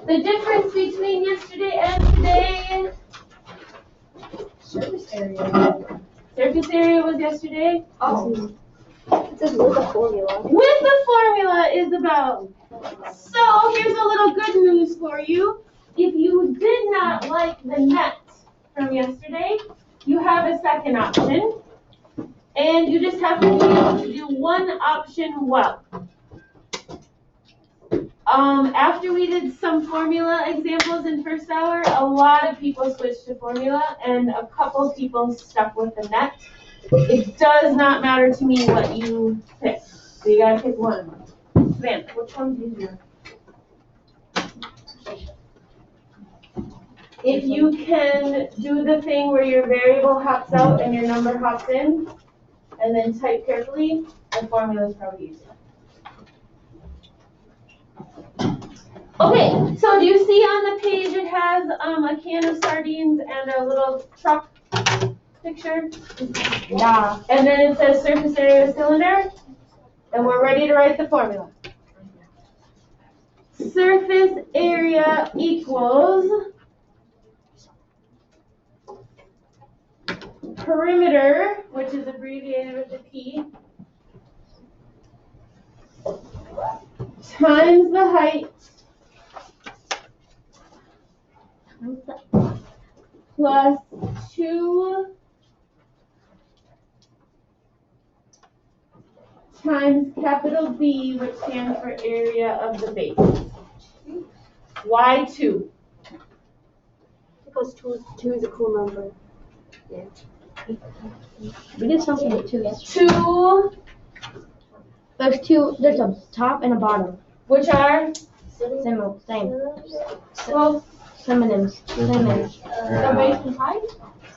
The difference between yesterday and today, Surface area. surface area was yesterday. Oh. It says with the formula. With the formula is about. So here's a little good news for you. If you did not like the net from yesterday, you have a second option. And you just have to be able to do one option well. After we did some formula examples in first hour, a lot of people switched to formula and a couple people stuck with the net. It does not matter to me what you pick. So you gotta pick one of them. Savannah, which one did you do? If you can do the thing where your variable hops out and your number hops in, and then type carefully, the formula is probably easier. Okay, so do you see on the page it has a can of sardines and a little truck picture? Yeah. And then it says surface area of cylinder, and we're ready to write the formula. Surface area equals perimeter, which is abbreviated with a P, times the height plus 2 times capital B, which stands for area of the base. Why 2? Because two is a cool number. Yeah. We did something with 2 yesterday. 2, There's a top and a bottom. which are, Same. well, Synonyms. the base and height?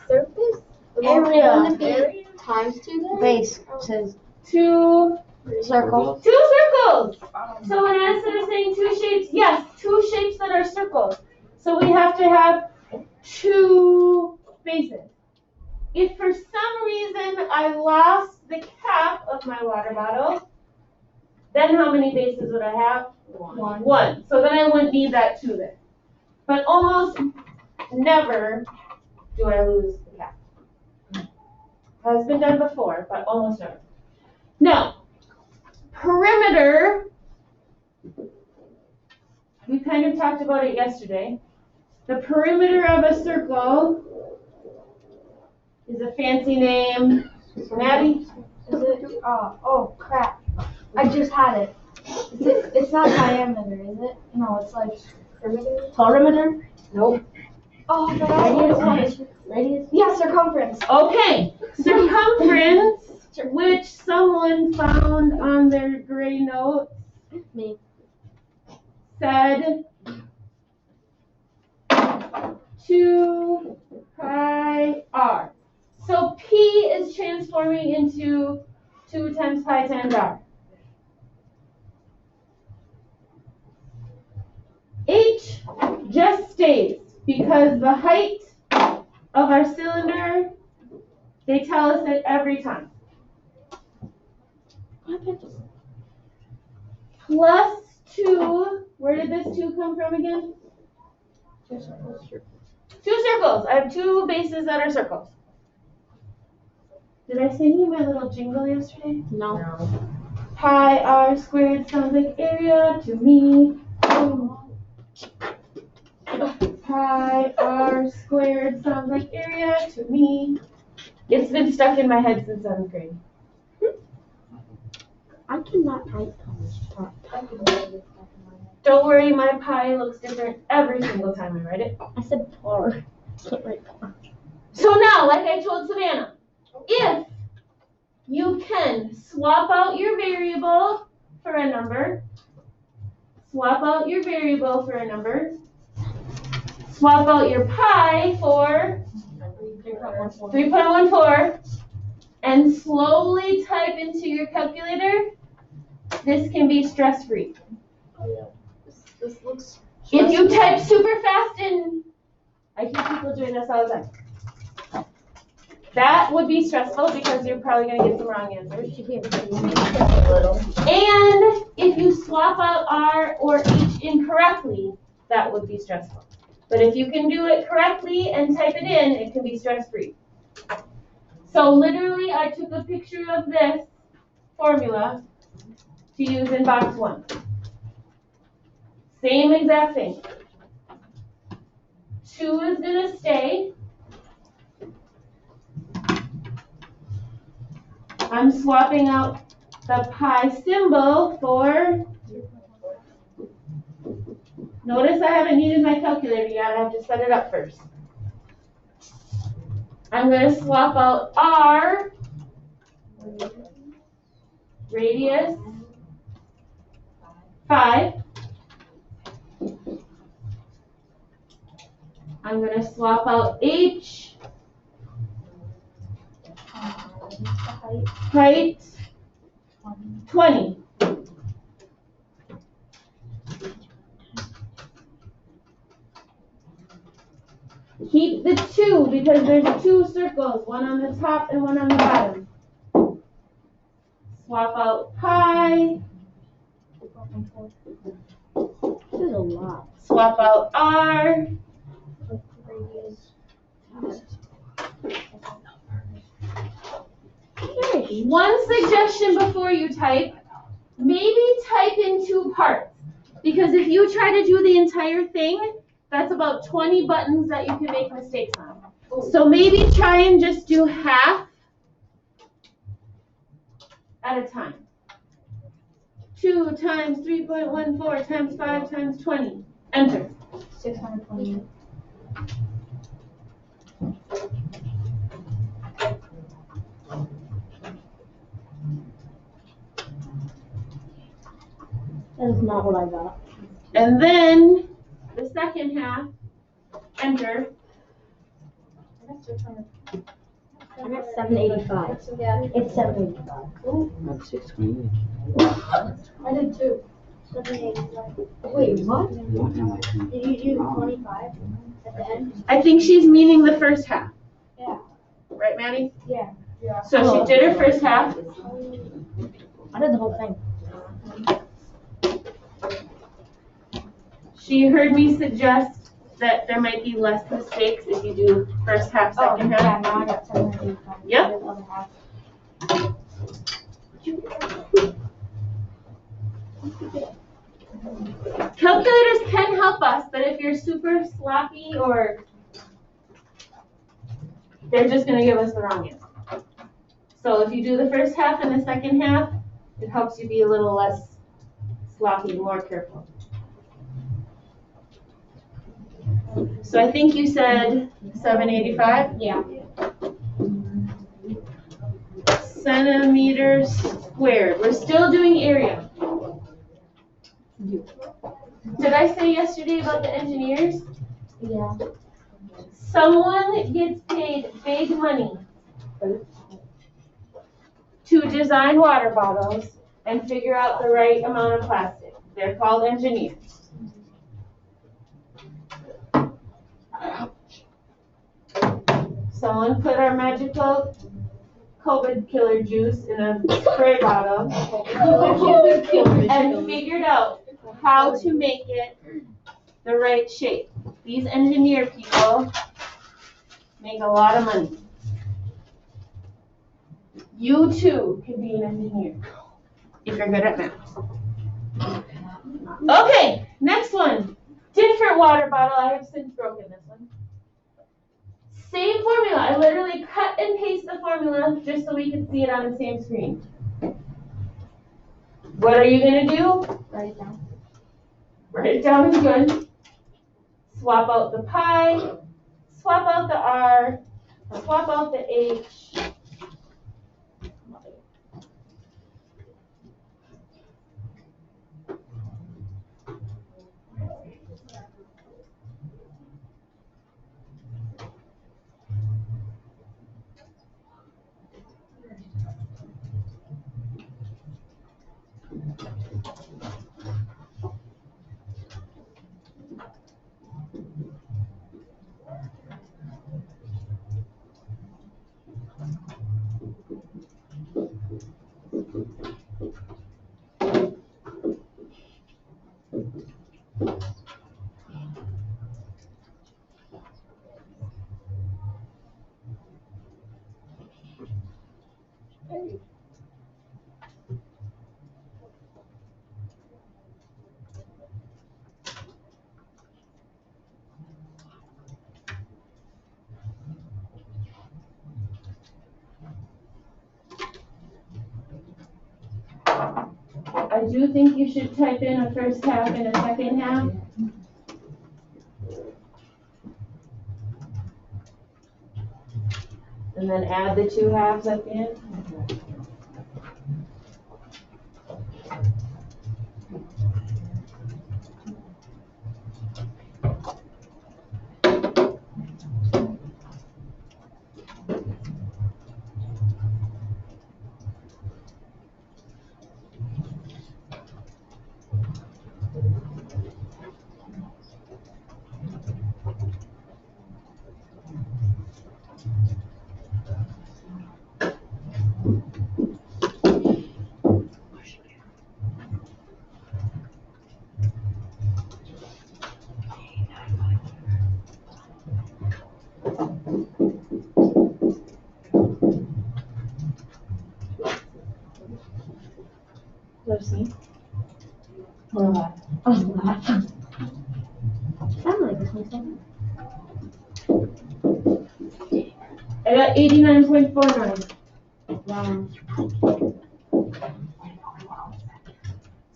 Surface? Area. Wouldn't it be times 2 then? Base says 2 circle. circles. So in instead of saying 2 shapes, yes, 2 shapes that are circles. So we have to have 2 bases. If for some reason I lost the cap of my water bottle, then how many bases would I have? 1. So then I wouldn't need that 2 there. But almost never do I lose the cap. Has been done before, but almost never. Now, perimeter, we kind of talked about it yesterday. The perimeter of a circle is a fancy name. Maddie? Is it? Oh crap! I just had it. It's not diameter, is it? No, it's like perimeter. Nope. Oh, I forgot what it was. Radius? Yeah, circumference. Okay, circumference, which someone found on their gray notes, Me. said 2 pi r. So P is transforming into 2 times pi times r. H just stays because the height of our cylinder, they tell us it every time. Plus 2, where did this 2 come from again? 2 circles. I have 2 bases that are circles. Did I sing you my little jingle yesterday? No. Pi r squared sounds like area to me. Pi r squared sounds like area to me. It's been stuck in my head since 7th grade. I cannot write that. Don't worry, my pi looks different every single time I write it. I said par. Can't write par. So now, like I told Savannah, if you can swap out your variable for a number, swap out your variable for a number, swap out your pi for 3.14, and slowly type into your calculator, this can be stress-free. This looks. If you type super fast and I hear people doing this all the time. That would be stressful because you're probably going to get some wrong answers. And if you swap out R or H incorrectly, that would be stressful. But if you can do it correctly and type it in, it can be stress-free. So literally, I took a picture of this formula to use in box 1. Same exact thing. 2 is going to stay. I'm swapping out the pi symbol for, notice I haven't needed my calculator yet, I have to set it up first. I'm going to swap out r, radius, 5. I'm going to swap out h, height, 20. Keep the 2 because there's 2 circles, one on the top and one on the bottom. Swap out pi. This is a lot. Swap out r. One suggestion before you type, maybe type in 2 parts. Because if you try to do the entire thing, that's about 20 buttons that you can make mistakes on. So maybe try and just do half at a time. 2 times 3.14 times 5 times 20. Enter. 628. That is not what I got. And then the second half, enter. I got 785. Yeah. It's 785. That's 628. I did too. 785. Wait, what? Did Did you do 25 at the end? I think she's meaning the first half. Yeah. Right, Maddie? Yeah. So she did her first half. I did the whole thing. She heard me suggest that there might be less mistakes if you do first half, second yeah, half. now I got 785. Yep. The other half. Calculators can help us, but if you're super sloppy or they're just going to give us the wrong answer. So if you do the first half and the second half, it helps you be a little less sloppy, more careful. So I think you said 785? Yeah. Centimeters squared. We're still doing area. Did I say yesterday about the engineers? Yeah. Someone gets paid big money to design water bottles and figure out the right amount of plastic. They're called engineers. Someone put our magical COVID killer juice in a spray bottle and figured out how to make it the right shape. These engineer people make a lot of money. You too can be an engineer if you're good at math. Okay, next one. Different water bottle. I have since broken this one. Same formula. I literally cut and paste the formula just so we can see it on the same screen. What are you going to do? Write it down. Write it down is good. Swap out the pi, swap out the r, swap out the h. I do think you should type in a first half and a second half. And then add the two halves at the end. Let's see. Or what? I was laughing. Sound like this one. I got 89.49. Wow.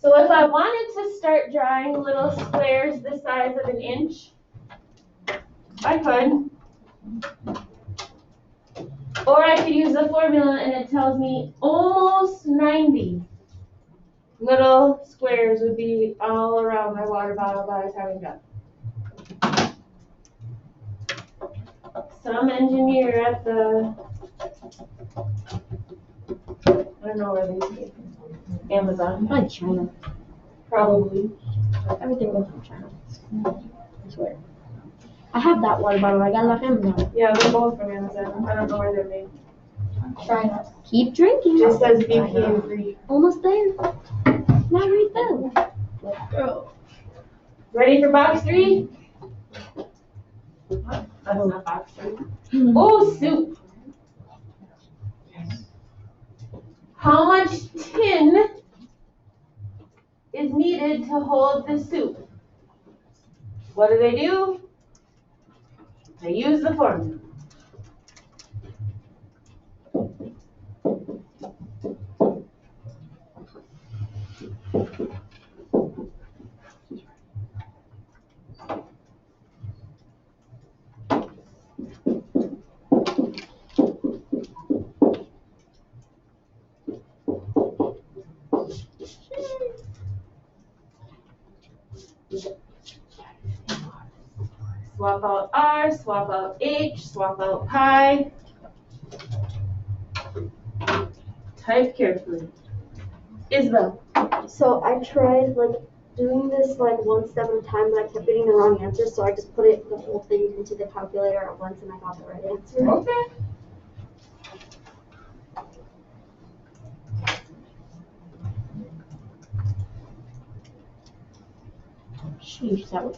So if I wanted to start drawing little squares the size of an inch, I could. Or I could use the formula and it tells me almost 90 little squares would be all around my water bottle by the time I'm done. Some engineer at the, I don't know where they came from. Amazon. Like China. Probably. Everything goes from China. I swear. I have that water bottle. I got it off Amazon. Yeah, they're both from Amazon. I don't know where they're made. China. Keep drinking. Just says BPA free. Almost there. Not refill. Let's go. Ready for box 3? What? That's not box 3. Oh, soup. How much tin is needed to hold the soup? What do? They use the formula. Swap out R, swap out H, swap out pi. Type carefully. Isabel. So I tried doing this one step at a time, but I kept getting the wrong answer, so I just put the whole thing into the calculator at once and I got the right answer. Okay. Sheesh, that was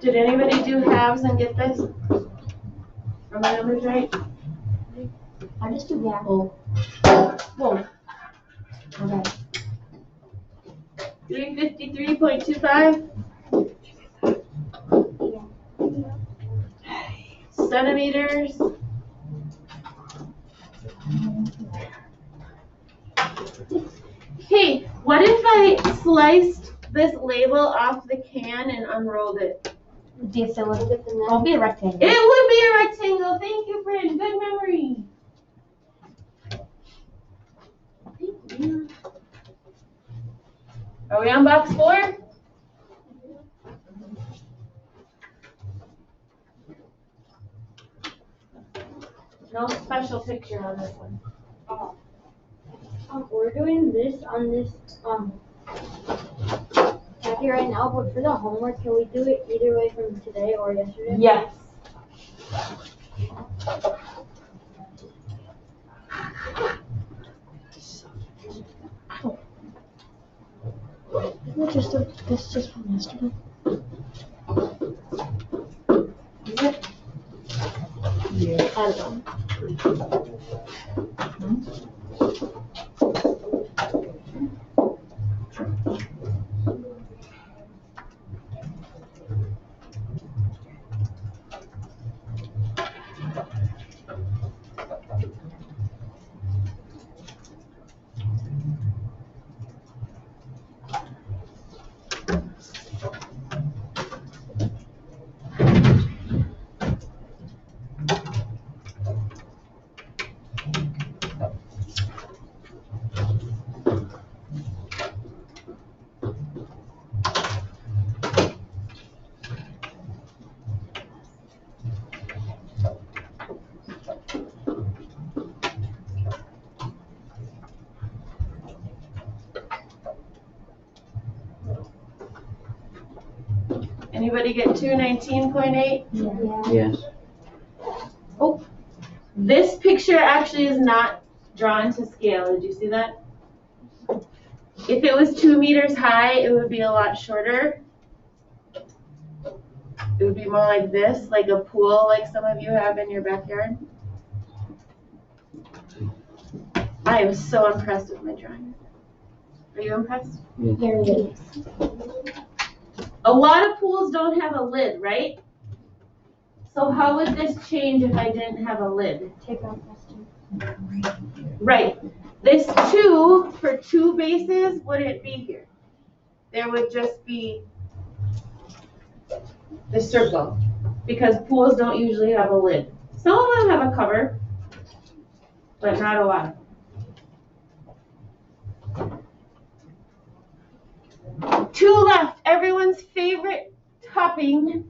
Did anybody do halves and get this? Are my numbers right? I just did that. Oh. Whoa. Okay. 353.25 centimeters. Hey, what if I sliced this label off the can and unrolled it? Yes, it will be a rectangle. It would be a rectangle. Thank you, Bryn. Good memory. Are we on box 4? No special picture on this one. We're doing this on this copy right now, but for the homework, can we do it either way from today or yesterday? Yes. This just from yesterday. Is it? I don't know. Anybody get 219.8? Yeah. Yes. Oh, this picture actually is not drawn to scale. Did you see that? If it was 2 meters high, it would be a lot shorter. It would be more like this, like a pool, like some of you have in your backyard. I am so impressed with my drawing. Are you impressed? Very good. A lot of pools don't have a lid, right? So how would this change if I didn't have a lid? Take out this two. Right. This 2 for 2 bases wouldn't be here. There would just be the circle because pools don't usually have a lid. Some of them have a cover, but not a lot. 2 left. Everyone's favorite topping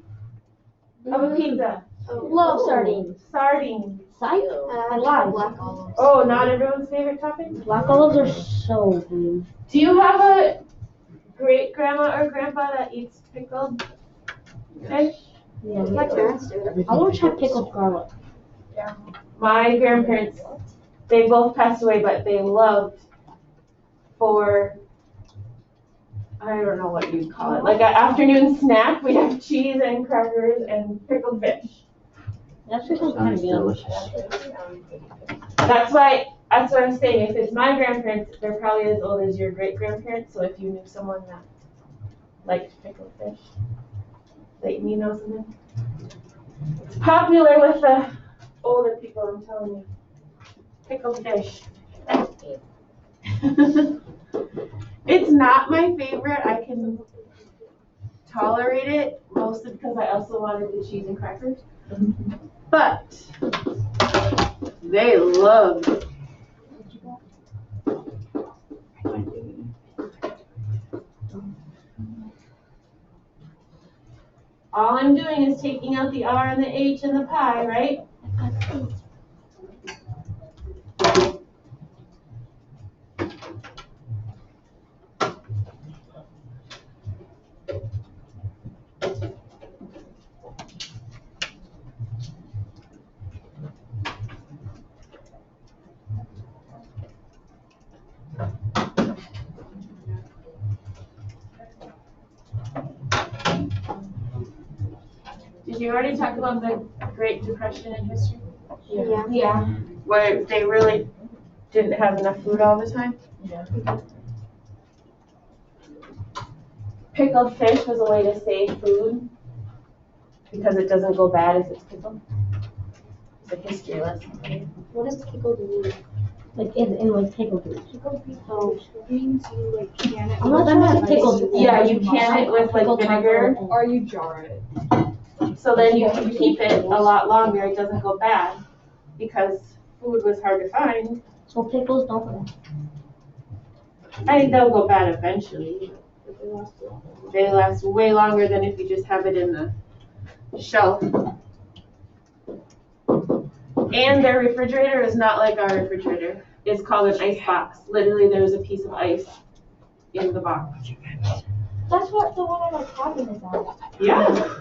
of a pizza. Love sardines. Sardines. Psych? I love black olives. Oh, not everyone's favorite topping? Black olives are so good. Do you have a great grandma or grandpa that eats pickled fish? Yeah, My parents do. I want to try pickled garlic. My grandparents, they both passed away, but they loved for, I don't know what you'd call it, like an afternoon snack. We'd have cheese and crackers and pickled fish. That actually sounds kind Sounds of good. delicious. That's what I'm saying. If it's my grandparents, they're probably as old as your great grandparents. So if you knew someone that liked pickled fish, that you know something. It's popular with the older people, I'm telling you. Pickled fish. It's not my favorite. I can tolerate it, mostly because I also wanted the cheese and crackers. But they love it. All I'm doing is taking out the R and the H in the pie, right? Did you already talk about the Great Depression in history? Yeah. Yeah. Where they really didn't have enough food all the time? Yeah. Pickled fish was a way to save food because it doesn't go bad if it's pickled. It's a history lesson. What does pickled mean? Like in like pickled beans. Pickled means you like can it. I'm not sure how to pickle. Yeah, you can it with like vinegar, Or you jar it. so then you can keep it a lot longer. It doesn't go bad because food was hard to find. So pickles don't go. I think they'll go bad eventually. They last way longer than if you just have it in the shelf. And their refrigerator is not like our refrigerator. It's called an ice box. Literally, there's a piece of ice in the box. That's what the one I like having is at. Yeah.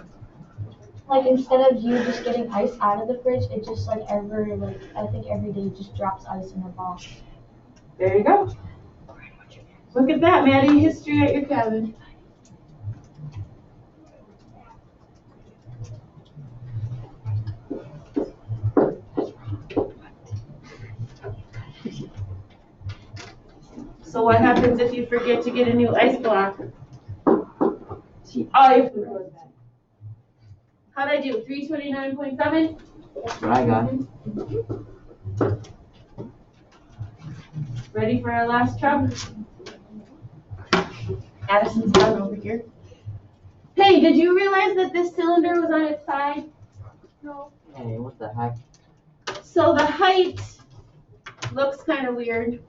Like instead of you just getting ice out of the fridge, it just like I think every day just drops ice in the box. There you go. Look at that, Maddie, history at your cabin. So what happens if you forget to get a new ice block? Oh, your food goes bad. How'd I do? 329.7? That's what I got. Ready for our last truck? Addison's done over here. Hey, did you realize that this cylinder was on its side? No. Hey, what the heck? So the height looks kind of weird.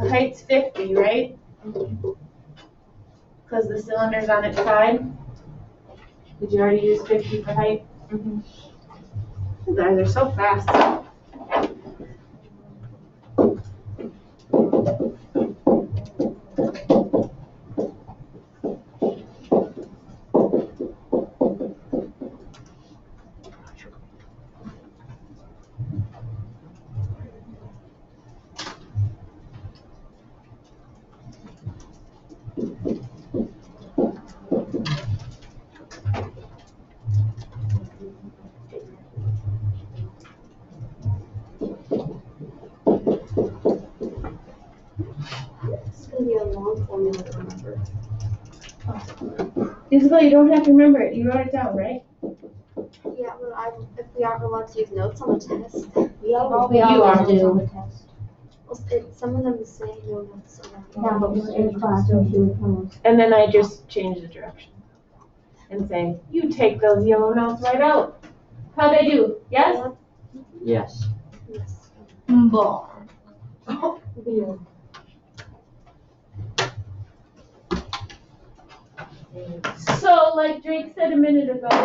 The height's 50, right? Because the cylinder's on its side. Did you already use 50 for height? Mm-hmm. You guys are so fast. It's gonna be a long formula to remember. Isabel, you don't have to remember it. You wrote it down, right? Yeah, but if we aren't allowed to use notes on the test, We are You are. on the test. some of them say no notes. So Yeah, but we're in class, so she would tell us. And then I just change the direction and say, you take those yellow notes right out. How'd I do? Yes? Yes. Yes. Ball. Weird. So, like Drake said a minute ago,